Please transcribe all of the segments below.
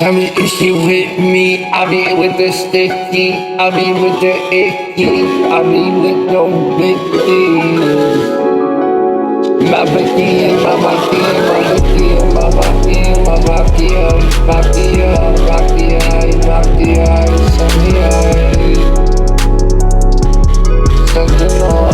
Tell me if she with me, I be with the sticky, I be with the icky, I be with no bitches. My bikini, my bikini, my bikini, my bikini, my bikini, my bikini, my bikini, sentinel,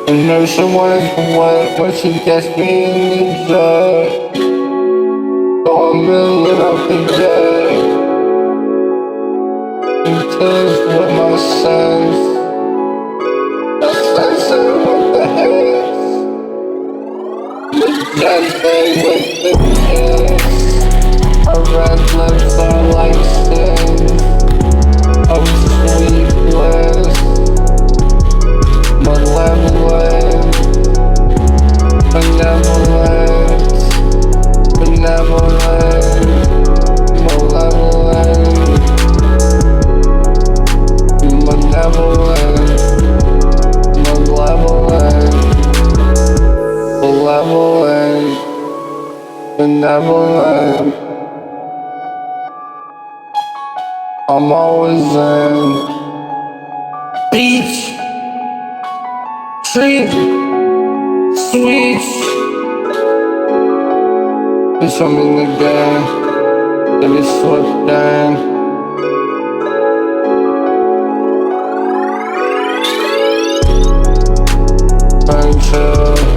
and know someone what she gets me in the jet. Throw a million up the jet. And tears with my sense. The sensor with the hands. The jet thing with the kiss. Her red lips are like sins. Oh, sweet bliss. Malevolent, benevolent, benevolent, malevolent, benevolent, malevolent, malevolent, benevolent. I'm always in beach. Sweet, sweet. Bitch, I'm in the game. Let me slip down. Until